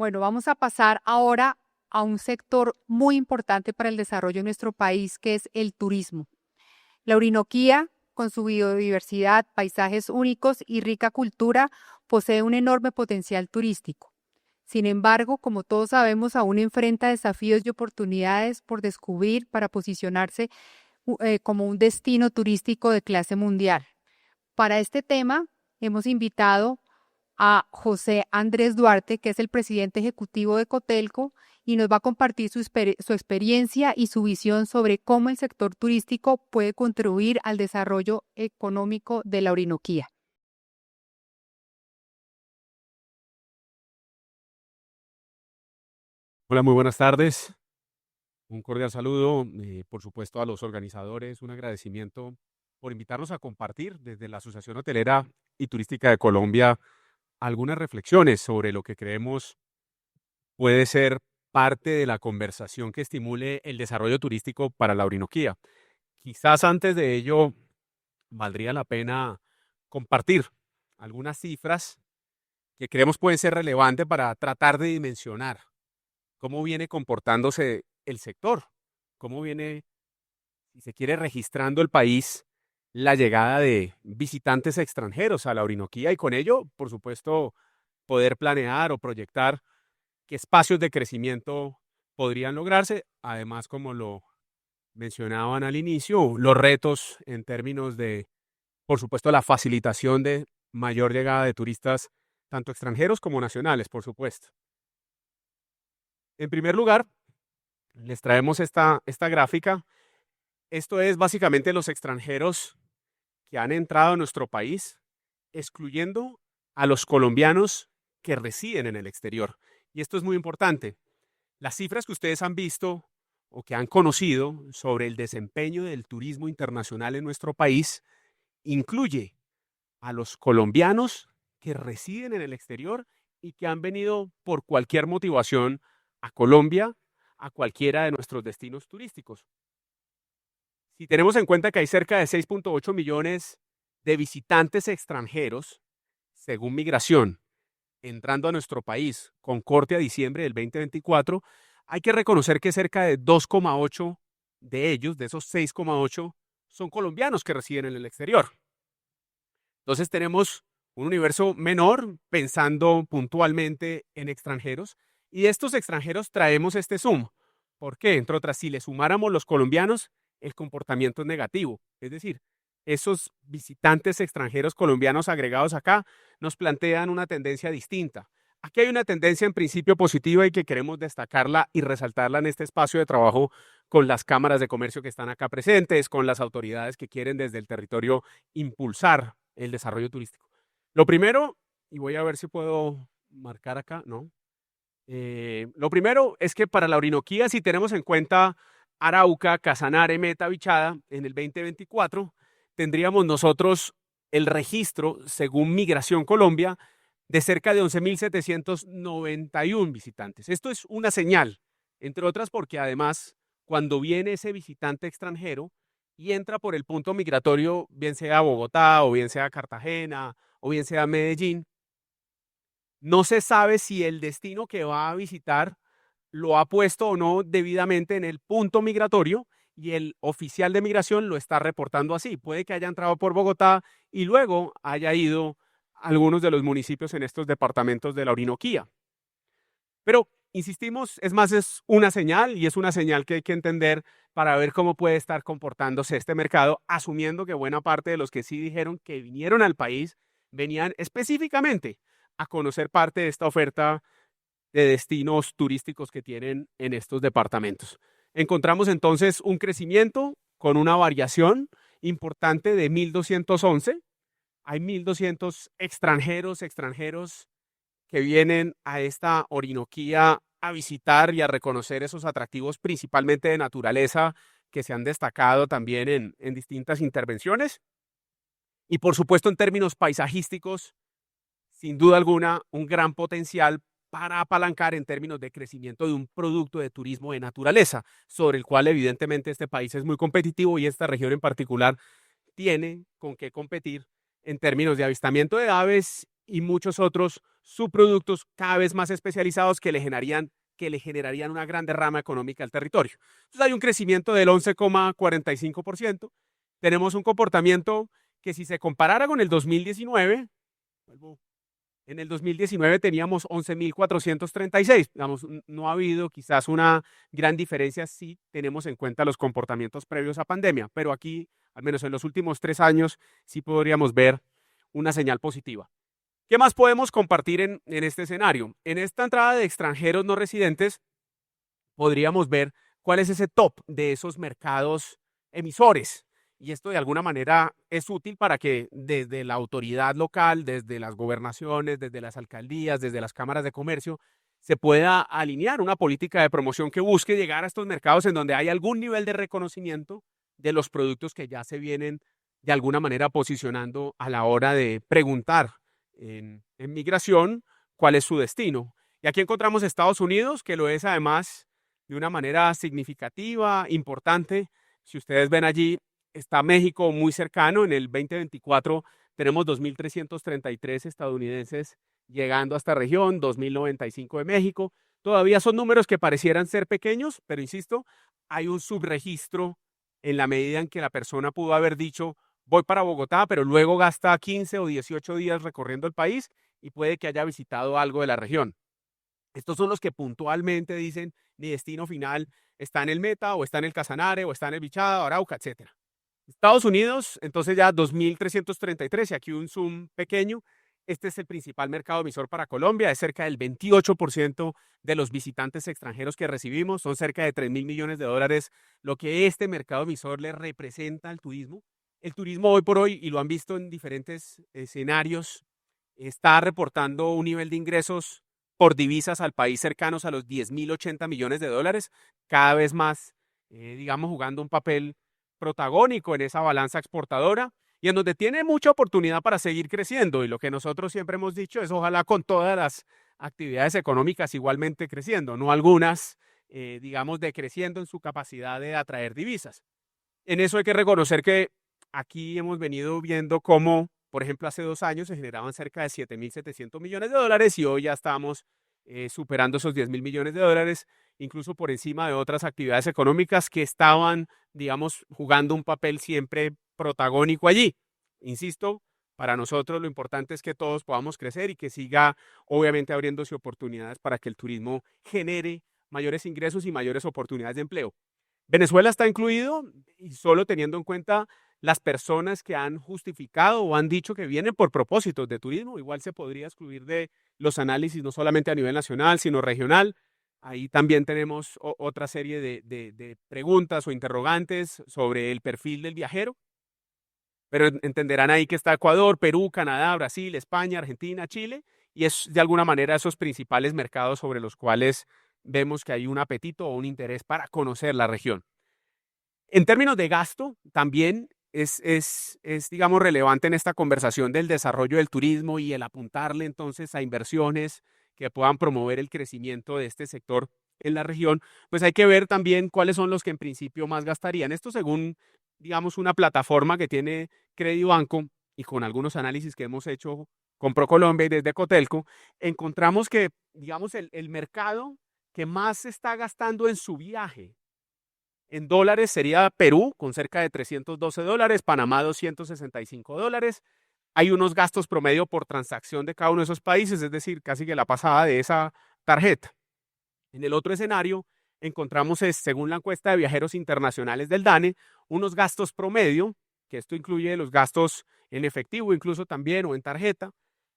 Bueno, vamos a pasar ahora a un sector muy importante para el desarrollo de nuestro país, que es el turismo. La Orinoquía, con su biodiversidad, paisajes únicos y rica cultura, posee un enorme potencial turístico. Sin embargo, como todos sabemos, aún enfrenta desafíos y oportunidades por descubrir para posicionarse como un destino turístico de clase mundial. Para este tema, hemos invitado a José Andrés Duarte, que es el presidente ejecutivo de Cotelco, y nos va a compartir su experiencia y su visión sobre cómo el sector turístico puede contribuir al desarrollo económico de la Orinoquía. Hola, muy buenas tardes. Un cordial saludo, por supuesto, a los organizadores. Un agradecimiento por invitarnos a compartir desde la Asociación Hotelera y Turística de Colombia algunas reflexiones sobre lo que creemos puede ser parte de la conversación que estimule el desarrollo turístico para la Orinoquía. Quizás antes de ello valdría la pena compartir algunas cifras que creemos pueden ser relevantes para tratar de dimensionar cómo viene comportándose el sector, cómo viene, si se quiere, registrando el país la llegada de visitantes extranjeros a la Orinoquía y con ello, por supuesto, poder planear o proyectar qué espacios de crecimiento podrían lograrse. Además, como lo mencionaban al inicio, los retos en términos de, por supuesto, la facilitación de mayor llegada de turistas, tanto extranjeros como nacionales, por supuesto. En primer lugar, les traemos esta gráfica. Esto es básicamente los extranjeros que han entrado a nuestro país, excluyendo a los colombianos que residen en el exterior. Y esto es muy importante. Las cifras que ustedes han visto o que han conocido sobre el desempeño del turismo internacional en nuestro país incluye a los colombianos que residen en el exterior y que han venido por cualquier motivación a Colombia, a cualquiera de nuestros destinos turísticos. Si tenemos en cuenta que hay cerca de 6.8 millones de visitantes extranjeros, según Migración, entrando a nuestro país con corte a diciembre del 2024, hay que reconocer que cerca de 2,8 de ellos, de esos 6,8, son colombianos que residen en el exterior. Entonces tenemos un universo menor pensando puntualmente en extranjeros y de estos extranjeros traemos este zoom. ¿Por qué? Entre otras, si le sumáramos los colombianos, el comportamiento es negativo. Es decir, esos visitantes extranjeros colombianos agregados acá nos plantean una tendencia distinta. Aquí hay una tendencia en principio positiva y que queremos destacarla y resaltarla en este espacio de trabajo con las cámaras de comercio que están acá presentes, con las autoridades que quieren desde el territorio impulsar el desarrollo turístico. Lo primero, y voy a ver si puedo marcar acá, ¿no? Lo primero es que para la Orinoquía, si tenemos en cuenta Arauca, Casanare, Meta, Bichada, en el 2024, tendríamos nosotros el registro, según Migración Colombia, de cerca de 11.791 visitantes. Esto es una señal, entre otras porque además, cuando viene ese visitante extranjero y entra por el punto migratorio, bien sea Bogotá o bien sea Cartagena o bien sea Medellín, no se sabe si el destino que va a visitar lo ha puesto o no debidamente en el punto migratorio y el oficial de migración lo está reportando así. Puede que haya entrado por Bogotá y luego haya ido a algunos de los municipios en estos departamentos de la Orinoquía. Pero, insistimos, es más, es una señal y es una señal que hay que entender para ver cómo puede estar comportándose este mercado, asumiendo que buena parte de los que sí dijeron que vinieron al país venían específicamente a conocer parte de esta oferta de destinos turísticos que tienen en estos departamentos. Encontramos entonces un crecimiento con una variación importante de 1.211. Hay 1.200 extranjeros que vienen a esta Orinoquía a visitar y a reconocer esos atractivos principalmente de naturaleza que se han destacado también en distintas intervenciones. Y por supuesto en términos paisajísticos, sin duda alguna, un gran potencial para apalancar en términos de crecimiento de un producto de turismo de naturaleza, sobre el cual evidentemente este país es muy competitivo y esta región en particular tiene con qué competir en términos de avistamiento de aves y muchos otros subproductos cada vez más especializados que le generarían una gran derrama económica al territorio. Entonces hay un crecimiento del 11,45%. Tenemos un comportamiento que, si se comparara con el 2019, en el 2019 teníamos 11.436. Digamos, no ha habido quizás una gran diferencia si tenemos en cuenta los comportamientos previos a pandemia, pero aquí, al menos en los últimos 3 años, sí podríamos ver una señal positiva. ¿Qué más podemos compartir en este escenario? En esta entrada de extranjeros no residentes, podríamos ver cuál es ese top de esos mercados emisores. Y esto de alguna manera es útil para que desde la autoridad local, desde las gobernaciones, desde las alcaldías, desde las cámaras de comercio, se pueda alinear una política de promoción que busque llegar a estos mercados en donde hay algún nivel de reconocimiento de los productos que ya se vienen de alguna manera posicionando a la hora de preguntar en migración cuál es su destino. Y aquí encontramos Estados Unidos, que lo es además de una manera significativa, importante. Si ustedes ven allí, está México muy cercano. En el 2024 tenemos 2.333 estadounidenses llegando a esta región, 2.095 de México. Todavía son números que parecieran ser pequeños, pero insisto, hay un subregistro en la medida en que la persona pudo haber dicho: voy para Bogotá, pero luego gasta 15 o 18 días recorriendo el país y puede que haya visitado algo de la región. Estos son los que puntualmente dicen: mi destino final está en el Meta, o está en el Casanare, o está en el Bichada, Arauca, etc. Estados Unidos, entonces ya 2.333, y aquí un zoom pequeño. Este es el principal mercado emisor para Colombia, es cerca del 28% de los visitantes extranjeros que recibimos, son cerca de 3.000 millones de dólares lo que este mercado emisor le representa al turismo. El turismo hoy por hoy, y lo han visto en diferentes escenarios, está reportando un nivel de ingresos por divisas al país cercanos a los 10.080 millones de dólares, cada vez más, digamos, jugando un papel protagónico en esa balanza exportadora, y en donde tiene mucha oportunidad para seguir creciendo. Y lo que nosotros siempre hemos dicho es: ojalá con todas las actividades económicas igualmente creciendo, no algunas, digamos, decreciendo en su capacidad de atraer divisas. En eso hay que reconocer que aquí hemos venido viendo cómo, por ejemplo, hace 2 años se generaban cerca de 7.700 millones de dólares, y hoy ya estamos superando esos 10.000 millones de dólares, incluso por encima de otras actividades económicas que estaban, digamos, jugando un papel siempre protagónico allí. Insisto, para nosotros lo importante es que todos podamos crecer y que siga, obviamente, abriéndose oportunidades para que el turismo genere mayores ingresos y mayores oportunidades de empleo. Venezuela está incluido, y solo teniendo en cuenta las personas que han justificado o han dicho que vienen por propósitos de turismo, igual se podría excluir de los análisis no solamente a nivel nacional, sino regional. Ahí también tenemos otra serie de preguntas o interrogantes sobre el perfil del viajero, pero entenderán ahí que está Ecuador, Perú, Canadá, Brasil, España, Argentina, Chile, y es de alguna manera esos principales mercados sobre los cuales vemos que hay un apetito o un interés para conocer la región. En términos de gasto, también es, digamos, relevante en esta conversación del desarrollo del turismo y el apuntarle entonces a inversiones que puedan promover el crecimiento de este sector en la región. Pues hay que ver también cuáles son los que en principio más gastarían. Esto según, digamos, una plataforma que tiene Credibanco, y con algunos análisis que hemos hecho con ProColombia y desde Cotelco, encontramos que, digamos, el mercado que más se está gastando en su viaje en dólares sería Perú, con cerca de $312, Panamá $265. Hay unos gastos promedio por transacción de cada uno de esos países, es decir, casi que la pasada de esa tarjeta. En el otro escenario encontramos, según la encuesta de viajeros internacionales del DANE, unos gastos promedio, que esto incluye los gastos en efectivo incluso también, o en tarjeta.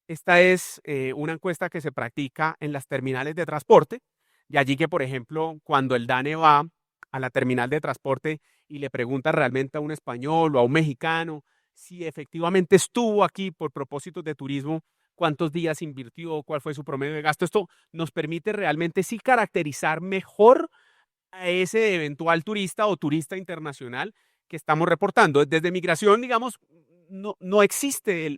Esta es una encuesta que se practica en las terminales de transporte, y allí que, por ejemplo, cuando el DANE va a la terminal de transporte y le pregunta realmente a un español o a un mexicano si efectivamente estuvo aquí por propósitos de turismo, cuántos días invirtió, cuál fue su promedio de gasto. Esto nos permite realmente sí caracterizar mejor a ese eventual turista o turista internacional que estamos reportando. Desde migración, digamos, no existe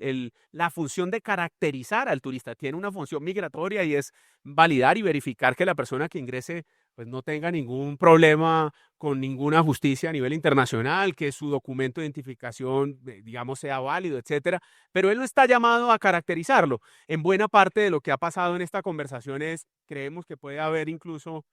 la función de caracterizar al turista. Tiene una función migratoria, y es validar y verificar que la persona que ingrese pues no tenga ningún problema con ninguna justicia a nivel internacional, que su documento de identificación, digamos, sea válido, etcétera, pero él no está llamado a caracterizarlo. En buena parte de lo que ha pasado en esta conversación creemos que puede haber incluso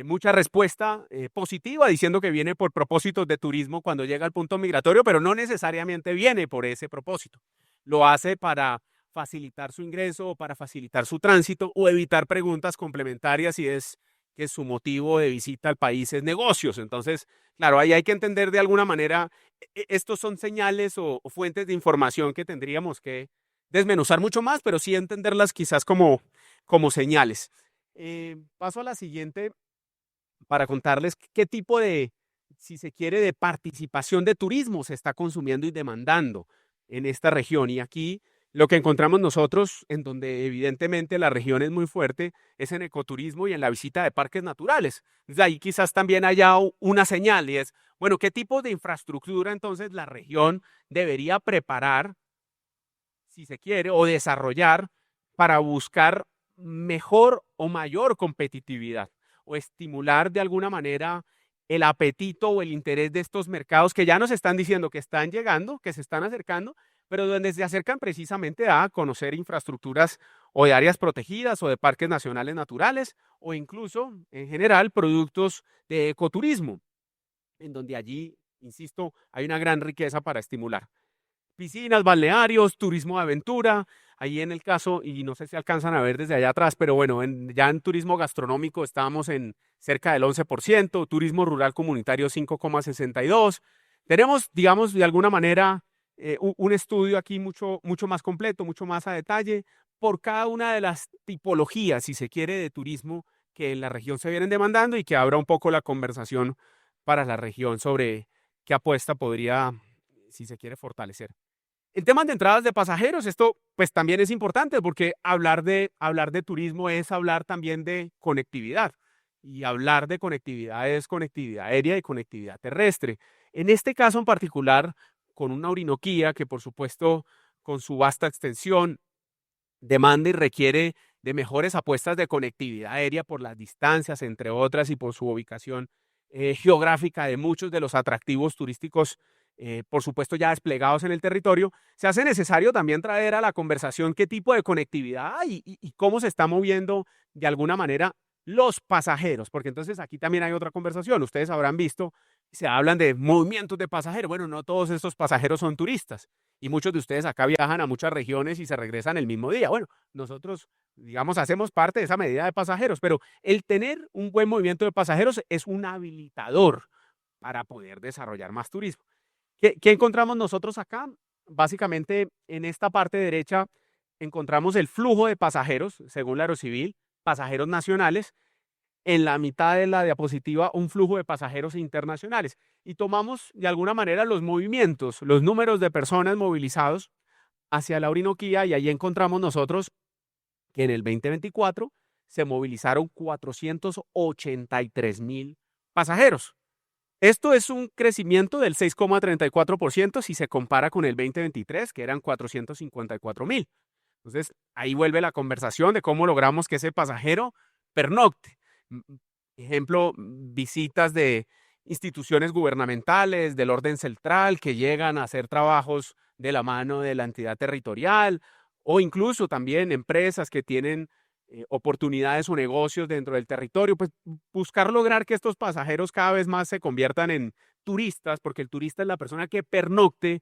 mucha respuesta positiva diciendo que viene por propósitos de turismo cuando llega al punto migratorio, pero no necesariamente viene por ese propósito. Lo hace para facilitar su ingreso o para facilitar su tránsito o evitar preguntas complementarias si es que su motivo de visita al país es negocios. Entonces, claro, ahí hay que entender de alguna manera, estos son señales o fuentes de información que tendríamos que desmenuzar mucho más, pero sí entenderlas quizás como señales. Paso a la siguiente para contarles qué tipo de, si se quiere, de participación de turismo se está consumiendo y demandando en esta región. Y aquí lo que encontramos nosotros, en donde evidentemente la región es muy fuerte, es en ecoturismo y en la visita de parques naturales. Desde ahí quizás también haya una señal y es, bueno, ¿qué tipo de infraestructura entonces la región debería preparar, si se quiere, o desarrollar para buscar mejor o mayor competitividad o estimular de alguna manera el apetito o el interés de estos mercados que ya nos están diciendo que están llegando, que se están acercando, pero donde se acercan precisamente a conocer infraestructuras o de áreas protegidas o de parques nacionales naturales o incluso en general productos de ecoturismo, en donde allí, insisto, hay una gran riqueza para estimular. Piscinas, balnearios, turismo de aventura, ahí en el caso, y no sé si alcanzan a ver desde allá atrás, pero bueno, ya en turismo gastronómico estábamos en cerca del 11%, turismo rural comunitario 5,62%. Tenemos, digamos, de alguna manera, un estudio aquí mucho más completo, mucho más a detalle, por cada una de las tipologías, si se quiere, de turismo que en la región se vienen demandando y que abra un poco la conversación para la región sobre qué apuesta podría, si se quiere, fortalecer. En temas de entradas de pasajeros, esto pues también es importante porque hablar de turismo es hablar también de conectividad. Y hablar de conectividad es conectividad aérea y conectividad terrestre. En este caso en particular, con una Orinoquía que por supuesto con su vasta extensión demanda y requiere de mejores apuestas de conectividad aérea por las distancias, entre otras, y por su ubicación geográfica de muchos de los atractivos turísticos, por supuesto, ya desplegados en el territorio, se hace necesario también traer a la conversación qué tipo de conectividad hay y cómo se está moviendo de alguna manera los pasajeros, porque entonces aquí también hay otra conversación. Ustedes habrán visto, se hablan de movimientos de pasajeros. Bueno, no todos estos pasajeros son turistas y muchos de ustedes acá viajan a muchas regiones y se regresan el mismo día. Bueno, nosotros, digamos, hacemos parte de esa medida de pasajeros, pero el tener un buen movimiento de pasajeros es un habilitador para poder desarrollar más turismo. ¿Qué encontramos nosotros acá? Básicamente, en esta parte derecha encontramos el flujo de pasajeros, según la Aerocivil, pasajeros nacionales. En la mitad de la diapositiva, un flujo de pasajeros internacionales. Y tomamos de alguna manera los movimientos, los números de personas movilizados hacia la Orinoquía, y ahí encontramos nosotros que en el 2024 se movilizaron 483,000 pasajeros. Esto es un crecimiento del 6,34% si se compara con el 2023, que eran 454,000. Entonces, ahí vuelve la conversación de cómo logramos que ese pasajero pernocte. Ejemplo, visitas de instituciones gubernamentales, del orden central, que llegan a hacer trabajos de la mano de la entidad territorial, o incluso también empresas que tienen oportunidades o negocios dentro del territorio, pues buscar lograr que estos pasajeros cada vez más se conviertan en turistas, porque el turista es la persona que pernocte,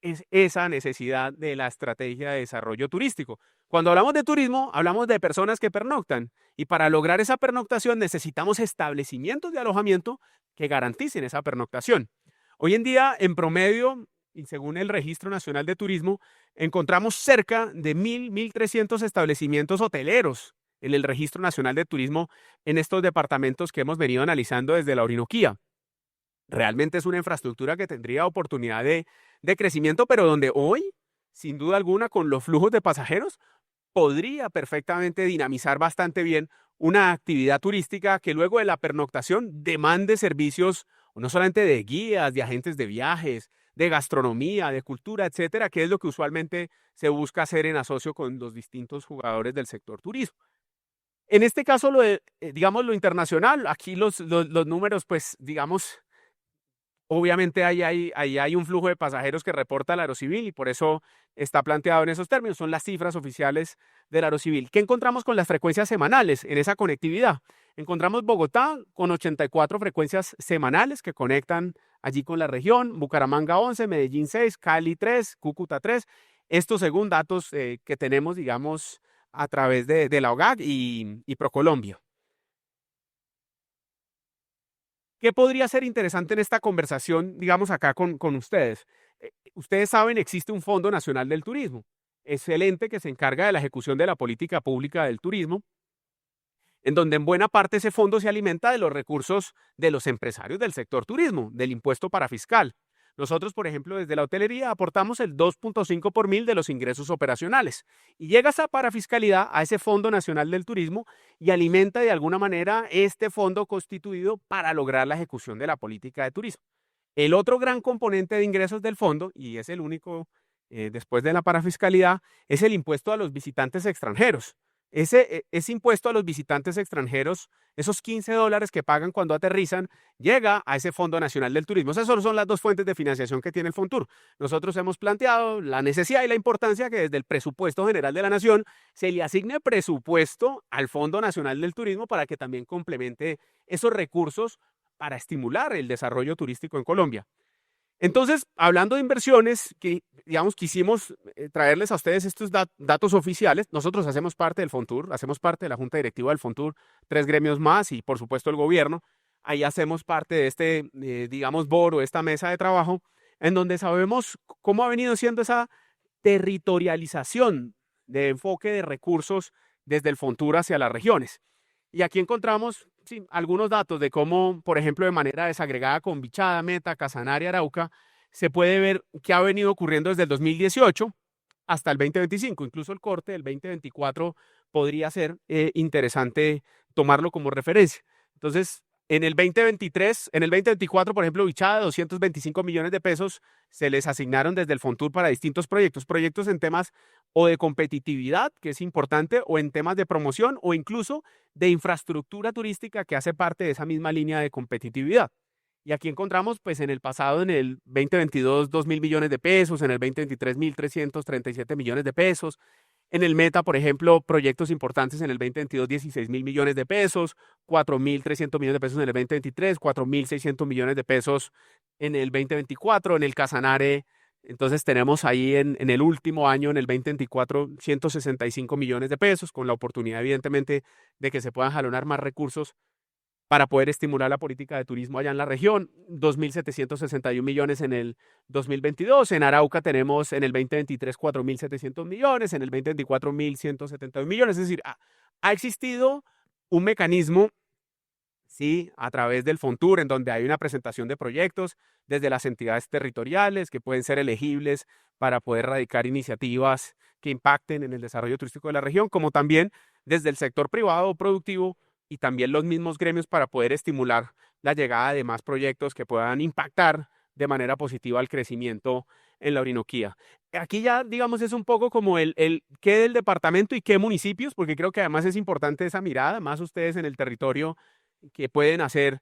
es esa necesidad de la estrategia de desarrollo turístico. Cuando hablamos de turismo, hablamos de personas que pernoctan, y para lograr esa pernoctación necesitamos establecimientos de alojamiento que garanticen esa pernoctación. Hoy en día, en promedio, y según el Registro Nacional de Turismo, encontramos cerca de 1,300 establecimientos hoteleros en el Registro Nacional de Turismo en estos departamentos que hemos venido analizando desde la Orinoquía. Realmente es una infraestructura que tendría oportunidad de crecimiento, pero donde hoy, sin duda alguna, con los flujos de pasajeros, podría perfectamente dinamizar bastante bien una actividad turística que luego de la pernoctación demande servicios no solamente de guías, de agentes de viajes, de gastronomía, de cultura, etcétera, que es lo que usualmente se busca hacer en asocio con los distintos jugadores del sector turismo. En este caso, digamos, lo internacional, aquí los números, pues, digamos, obviamente ahí hay un flujo de pasajeros que reporta el Aerocivil y por eso está planteado en esos términos. Son las cifras oficiales del Aerocivil. ¿Qué encontramos con las frecuencias semanales en esa conectividad? Encontramos Bogotá con 84 frecuencias semanales que conectan allí con la región, Bucaramanga 11, Medellín 6, Cali 3, Cúcuta 3. Esto según datos que tenemos, digamos, a través de la OGAC y ProColombia. ¿Qué podría ser interesante en esta conversación, digamos, acá con ustedes? Ustedes saben, existe un Fondo Nacional del Turismo. Es el ente que se encarga de la ejecución de la política pública del turismo, en donde en buena parte ese fondo se alimenta de los recursos de los empresarios del sector turismo, del impuesto parafiscal. Nosotros, por ejemplo, desde la hotelería aportamos el 2.5 por mil de los ingresos operacionales y llega esa parafiscalidad a ese Fondo Nacional del Turismo y alimenta de alguna manera este fondo constituido para lograr la ejecución de la política de turismo. El otro gran componente de ingresos del fondo, y es el único después de la parafiscalidad, es el impuesto a los visitantes extranjeros. Ese impuesto a los visitantes extranjeros, esos $15 que pagan cuando aterrizan, llega a ese Fondo Nacional del Turismo. Esas son las dos fuentes de financiación que tiene el Fontur. Nosotros hemos planteado la necesidad y la importancia que desde el presupuesto general de la Nación se le asigne presupuesto al Fondo Nacional del Turismo para que también complemente esos recursos para estimular el desarrollo turístico en Colombia. Entonces, hablando de inversiones, digamos, quisimos traerles a ustedes estos datos oficiales. Nosotros hacemos parte del Fontur, hacemos parte de la Junta Directiva del Fontur, 3 gremios más y, por supuesto, el gobierno. Ahí hacemos parte de este, digamos, board o esta mesa de trabajo, en donde sabemos cómo ha venido siendo esa territorialización de enfoque de recursos desde el Fontur hacia las regiones. Y aquí encontramos algunos datos de cómo, por ejemplo, de manera desagregada con Bichada, Meta, Casanare, Arauca, se puede ver qué ha venido ocurriendo desde el 2018 hasta el 2025. Incluso el corte del 2024 podría ser interesante tomarlo como referencia. Entonces, en el 2024, por ejemplo, Bichada, 225 millones de pesos se les asignaron desde el Fontur para distintos proyectos en temas o de competitividad, que es importante, o en temas de promoción, o incluso de infraestructura turística que hace parte de esa misma línea de competitividad. Y aquí encontramos, pues en el pasado, en el 2022, 2.000 millones de pesos, en el 2023, 1.337 millones de pesos. En el Meta, por ejemplo, proyectos importantes en el 2022, 16.000 millones de pesos, 4.300 millones de pesos en el 2023, 4.600 millones de pesos en el 2024. En el Casanare, entonces tenemos ahí en el último año, en el 2024, 165 millones de pesos, con la oportunidad, evidentemente, de que se puedan jalonar más recursos para poder estimular la política de turismo allá en la región. 2.761 millones en el 2022. En Arauca tenemos en el 2023 4.700 millones, en el 2024 1.171 millones. Es decir, ha existido un mecanismo, sí, a través del Fontur, en donde hay una presentación de proyectos desde las entidades territoriales que pueden ser elegibles para poder radicar iniciativas que impacten en el desarrollo turístico de la región, como también desde el sector privado o productivo y también los mismos gremios para poder estimular la llegada de más proyectos que puedan impactar de manera positiva al crecimiento en la Orinoquía. Aquí ya, digamos, es un poco como el qué del departamento y qué municipios, porque creo que además es importante esa mirada, más ustedes en el territorio que pueden hacer,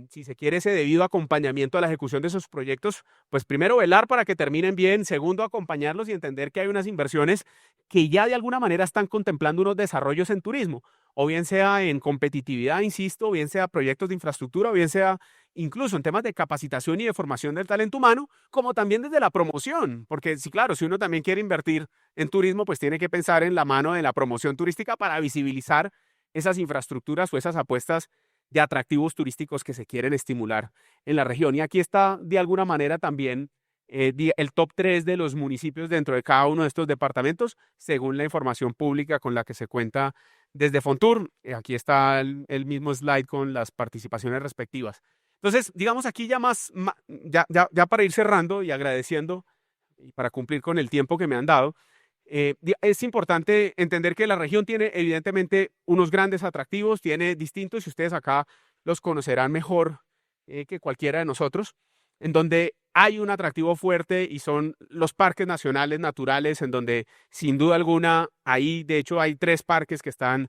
si se quiere, ese debido acompañamiento a la ejecución de esos proyectos, pues primero velar para que terminen bien, segundo acompañarlos y entender que hay unas inversiones que ya de alguna manera están contemplando unos desarrollos en turismo, o bien sea en competitividad, insisto, o bien sea proyectos de infraestructura, o bien sea incluso en temas de capacitación y de formación del talento humano, como también desde la promoción, porque sí, claro, si uno también quiere invertir en turismo, pues tiene que pensar en la mano de la promoción turística para visibilizar esas infraestructuras o esas apuestas de atractivos turísticos que se quieren estimular en la región. Y aquí está de alguna manera también el top 3 de los municipios dentro de cada uno de estos departamentos, según la información pública con la que se cuenta desde Fontur. Aquí está el mismo slide con las participaciones respectivas. Entonces, digamos aquí ya para ir cerrando y agradeciendo y para cumplir con el tiempo que me han dado, es importante entender que la región tiene evidentemente unos grandes atractivos, tiene distintos, y ustedes acá los conocerán mejor que cualquiera de nosotros, en donde hay un atractivo fuerte y son los parques nacionales naturales, en donde sin duda alguna, ahí de hecho hay 3 parques que están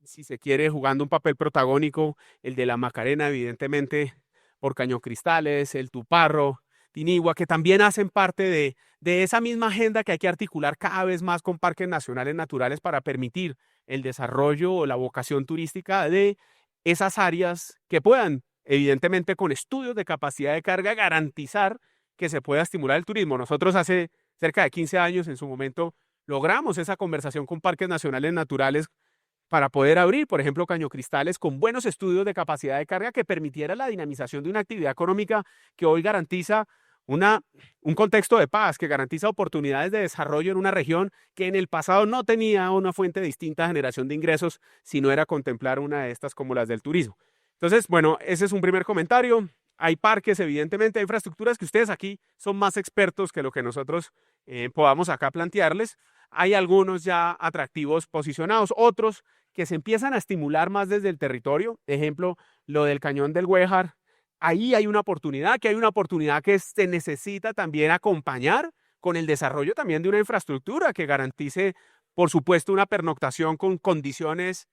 si se quiere, jugando un papel protagónico, el de la Macarena, evidentemente, por Cañocristales, el Tuparro, Tinigua, que también hacen parte de esa misma agenda que hay que articular cada vez más con parques nacionales naturales para permitir el desarrollo o la vocación turística de esas áreas que puedan, evidentemente, con estudios de capacidad de carga, garantizar que se pueda estimular el turismo. Nosotros hace cerca de 15 años, en su momento, logramos esa conversación con parques nacionales naturales para poder abrir, por ejemplo, Cañocristales con buenos estudios de capacidad de carga que permitiera la dinamización de una actividad económica que hoy garantiza un contexto de paz, que garantiza oportunidades de desarrollo en una región que en el pasado no tenía una fuente distinta de generación de ingresos, si no era contemplar una de estas como las del turismo. Entonces, bueno, ese es un primer comentario. Hay parques, evidentemente, hay infraestructuras que ustedes aquí son más expertos que lo que nosotros podamos acá plantearles. Hay algunos ya atractivos posicionados, otros que se empiezan a estimular más desde el territorio. Ejemplo, lo del Cañón del Güejar. Ahí hay una oportunidad, que se necesita también acompañar con el desarrollo también de una infraestructura que garantice, por supuesto, una pernoctación con condiciones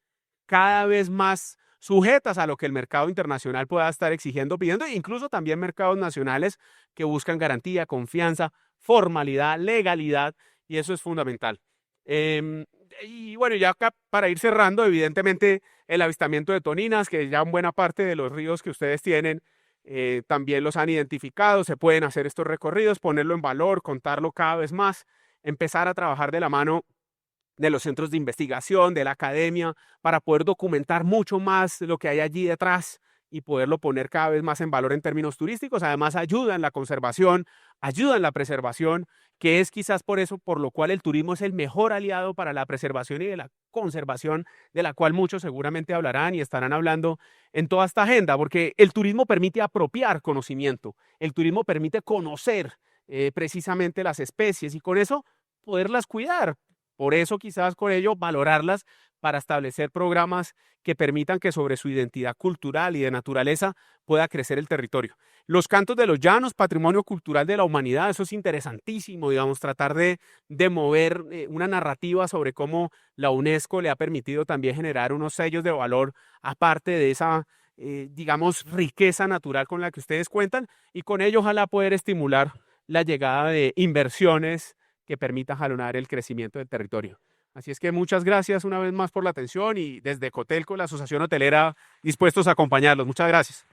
cada vez más sujetas a lo que el mercado internacional pueda estar exigiendo, pidiendo, e incluso también mercados nacionales que buscan garantía, confianza, formalidad, legalidad, y eso es fundamental. Y bueno, ya acá para ir cerrando, evidentemente el avistamiento de toninas, que ya en buena parte de los ríos que ustedes tienen, también los han identificado, se pueden hacer estos recorridos, ponerlo en valor, contarlo cada vez más, empezar a trabajar de la mano de los centros de investigación, de la academia, para poder documentar mucho más lo que hay allí detrás y poderlo poner cada vez más en valor en términos turísticos. Además, ayuda en la conservación, ayuda en la preservación, que es quizás por eso, por lo cual el turismo es el mejor aliado para la preservación y de la conservación, de la cual muchos seguramente hablarán y estarán hablando en toda esta agenda, porque el turismo permite apropiar conocimiento, el turismo permite conocer precisamente las especies y con eso poderlas cuidar. Por eso quizás con ello valorarlas para establecer programas que permitan que sobre su identidad cultural y de naturaleza pueda crecer el territorio. Los cantos de los llanos, patrimonio cultural de la humanidad, eso es interesantísimo, digamos, tratar de mover una narrativa sobre cómo la UNESCO le ha permitido también generar unos sellos de valor aparte de esa, digamos, riqueza natural con la que ustedes cuentan y con ello ojalá poder estimular la llegada de inversiones que permitan jalonar el crecimiento del territorio. Así es que muchas gracias una vez más por la atención y desde Cotelco, la Asociación Hotelera, dispuestos a acompañarlos. Muchas gracias.